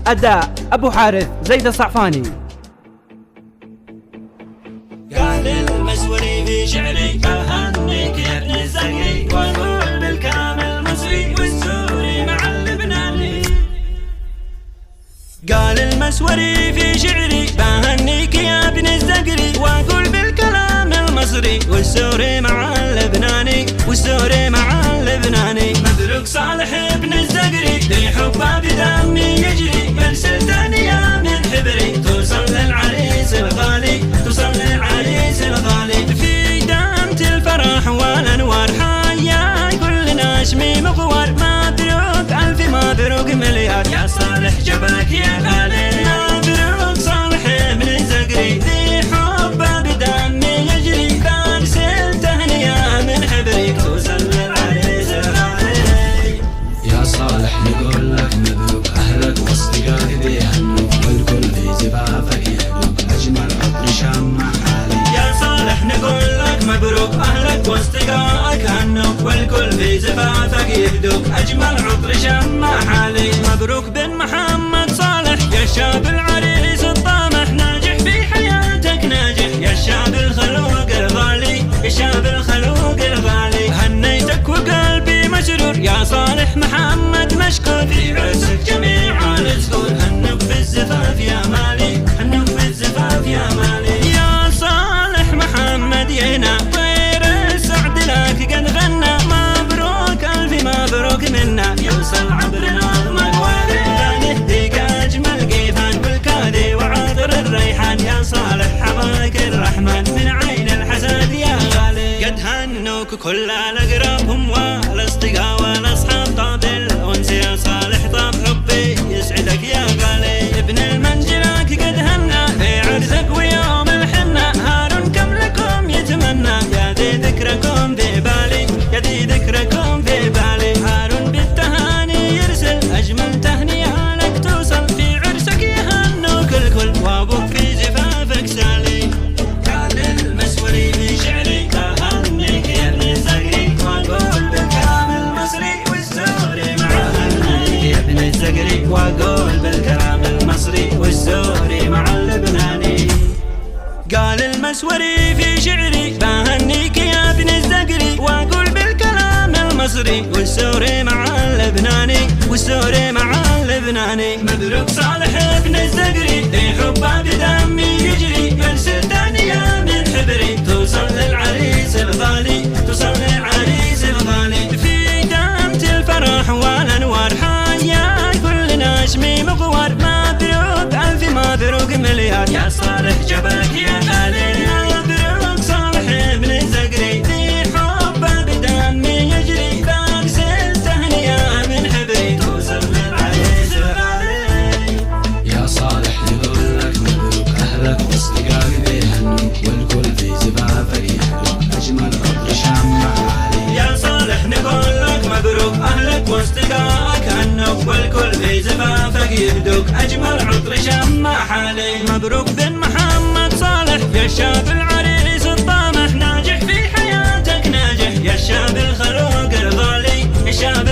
أداء أبو حارث زيد الصعفاني. قال المسوري في شعري أهنيك يا ابن الزهري، وأقول بالكلام المصري والسوري مع اللبناني. قال المسوري في شعري بهنيك يا ابن الزهري، وأقول بالكلام المصري والسوري مع اللبناني، والسوري مع اللبناني. مبروك صالح ابن الزهري ذي حبه بدمي يجري، مرسل ثانية من حبري توصل للعريس الغالي، توصل للعريس الغالي. في دامة الفرح والأنوار حيا كل ناشمي مغوار، مبروك ألف مبروك مليار يا صالح جبلك يا غالي. مبروك صالح ابن الزهري ذي حبه بدمي يجري، برسل تهنية من حبري توصل للعريس الغالي. يا صالح نقول لك مبروك، أهلك واصدقائك بيهنوك، والكل في زفافك يهنوك، أجمل عطر شمع حالي. يا صالح نقول لك مبروك، أهلك واصدقائك هنوك، والكل في زفافك يهدوك، أجمل عطر شمع حالي. مبروك بن محمد صالح يا شاب العريس الطامح، ناجح في حياتك ناجح يا الشاب الخلوق الغالي، يا شاب الخلوق الغالي. هنيتك وقلبي مسرور يا صالح محمد مشكور، في عرسك جميع الزهور هنوك في الزفاف يا مالي، هنوك في الزفاف يا مالي. يا صالح محمد يهنا طير السعد لك قد غنى، مبروك ألف مبروك منا يوصل عبر نظمك وغنى، نهديك أجمل قيفان والكادي وعطر الريحان. يا صالح حماك الرحمن من عين الحسد يا غالي. قد هنوك كل الأقربهم والأصدقاء والأصحاب، طاب الأنس يا صالح طاب حبي يسعدك يا غالي. ابن المنجلك قد هنا في عرسك ويوم الحنة، هارون كم لكم يتمنى يا ذي ذكركم في بالي، يا ذي ذكركم في بالي. هارون بالتهاني يرسل أجمل تهنية لك توصل، في عرسك يهنوك الكل وابوك في زفافك سالي. قال المسوري في شعري أهنيك يا ابن الزهري، وأقول بالكلام المصري والسوري مع أهنيك يا ابن الزهري، وأقول بالكلام المصري والسوري مع اللبناني. قال المسوري في شعري بهنيك يا ابن الزهري، وأقول بالكلام المصري والسوري مع اللبناني، والسوري مع اللبناني. مبروك صالح ابن الزهري ذي حبه بدمي يجري، مرسل ثانية من حبري توصل للعريس الغالي، توصل للعريس الغالي. في دامة الفرح والأنوار حيا كل ناشمي مغوار، مبروك ألف مبروك مليار يا صالح جبلك يا غالي. مبروك صالح ابن الزهري ذي حبه بدمي يجري، برسل تهنية من حبري توصل للعريس الغالي. يا صالح نقول لك مبروك، أهلك واصدقائك بيهنوك، والكل في زفافك يهنوك، أجمل عطر شمع حالي. يا صالح نقول لك مبروك، أهلك واصدقائك هنوك، والكل في زفافك يهدوك، أجمل عطر شمع حالي. مبروك بن محمد صالح يا شاب العريس الطامح، ناجح في حياتك ناجح يا الشاب الخلوق الغالي، يا الشاب